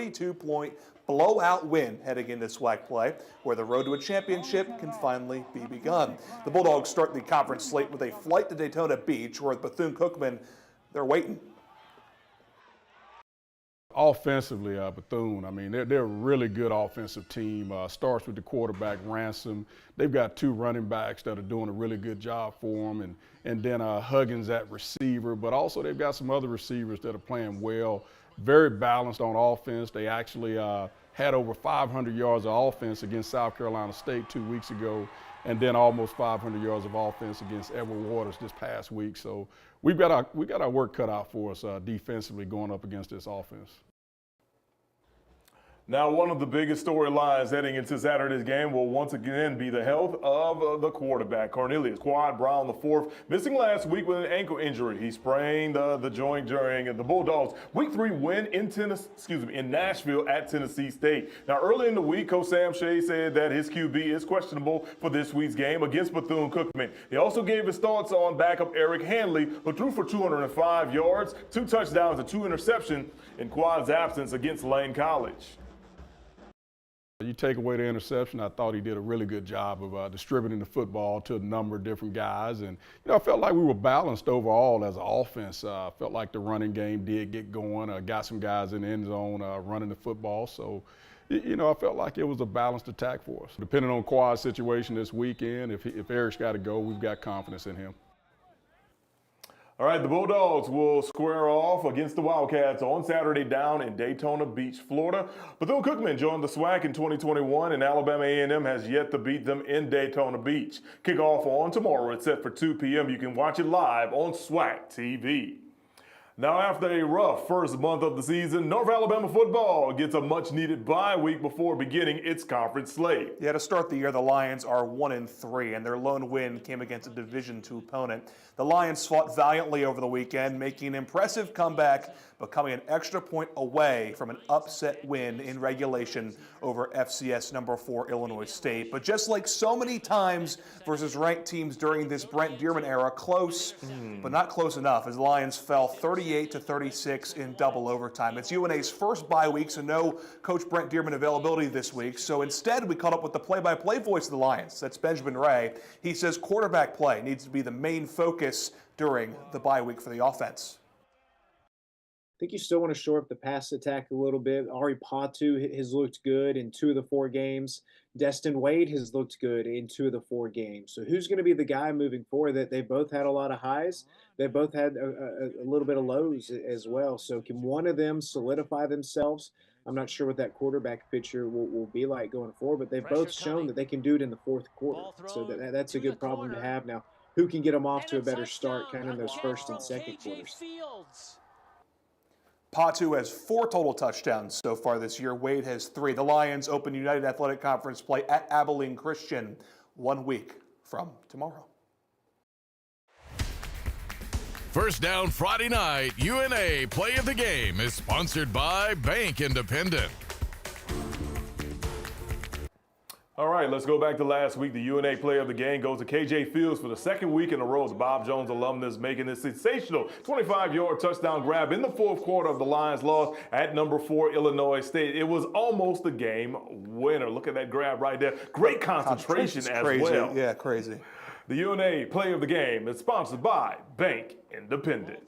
32-point blowout win heading into SWAC play, where the road to a championship can finally be begun. The Bulldogs start the conference slate with a flight to Daytona Beach, where Bethune-Cookman, they're waiting. Offensively, Bethune, I mean, they're a really good offensive team. Starts with the quarterback, Ransom. They've got 2 running backs that are doing a really good job for them, and then Huggins at receiver. But also they've got some other receivers that are playing well. Very balanced on offense. They actually had over 500 yards of offense against South Carolina State 2 weeks ago, and then almost 500 yards of offense against Edward Waters this past week. So we got our work cut out for us defensively going up against this offense. Now, one of the biggest storylines heading into Saturday's game will once again be the health of the quarterback, Cornelius Quad Brown IV, missing last week with an ankle injury. He sprained the joint during the Bulldogs' Week 3 win in Nashville at Tennessee State. Now, early in the week, Coach Sam Shea said that his QB is questionable for this week's game against Bethune-Cookman. He also gave his thoughts on backup Eric Hanley, who threw for 205 yards, 2 touchdowns, and 2 interceptions in Quad's absence against Lane College. You take away the interception, I thought he did a really good job of distributing the football to a number of different guys. And, I felt like we were balanced overall as an offense. Felt like the running game did get going, got some guys in the end zone running the football. So, I felt like it was a balanced attack for us. Depending on Quad's situation this weekend, if Eric's got to go, we've got confidence in him. All right, the Bulldogs will square off against the Wildcats on Saturday down in Daytona Beach, Florida. Bethune-Cookman joined the SWAC in 2021, and Alabama A&M has yet to beat them in Daytona Beach. Kickoff on tomorrow. It's set for 2 p.m. You can watch it live on SWAC TV. Now, after a rough first month of the season, North Alabama football gets a much-needed bye week before beginning its conference slate. Yeah, to start the year, the Lions are 1-3, and their lone win came against a Division II opponent. The Lions fought valiantly over the weekend, making an impressive comeback, but coming an extra point away from an upset win in regulation over FCS number 4 Illinois State. But just like so many times versus ranked teams during this Brent Dearman era, close, but not close enough, as the Lions fell 38-36 in double overtime. It's UNA's first bye week, so no Coach Brent Dearman availability this week. So instead, we caught up with the play-by-play voice of the Lions. That's Benjamin Ray. He says quarterback play needs to be the main focus during the bye week for the offense. I think you still want to shore up the pass attack a little bit. Ari Patu has looked good in 2 of the 4 games. Destin Wade has looked good in 2 of the 4 games. So who's going to be the guy moving forward? That they both had a lot of highs. They both had a little bit of lows as well. So can one of them solidify themselves? I'm not sure what that quarterback picture will be like going forward, but they've both shown that they can do it in the 4th quarter. So that's a good problem to have. Now, who can get them off to a better start kind of in those first and second quarters? Patu has 4 total touchdowns so far this year. Wade has 3. The Lions open United Athletic Conference play at Abilene Christian 1 week from tomorrow. First Down Friday night, UNA Play of the Game is sponsored by Bank Independent. All right, let's go back to last week. The UNA Play of the Game goes to KJ Fields for the 2nd week in a row as Bob Jones alumnus making this sensational 25-yard touchdown grab in the 4th quarter of the Lions' loss at number 4 Illinois State. It was almost a game winner. Look at that grab right there. Great concentration as crazy. well. Yeah, crazy. The UNA Play of the Game is sponsored by Bank Independent.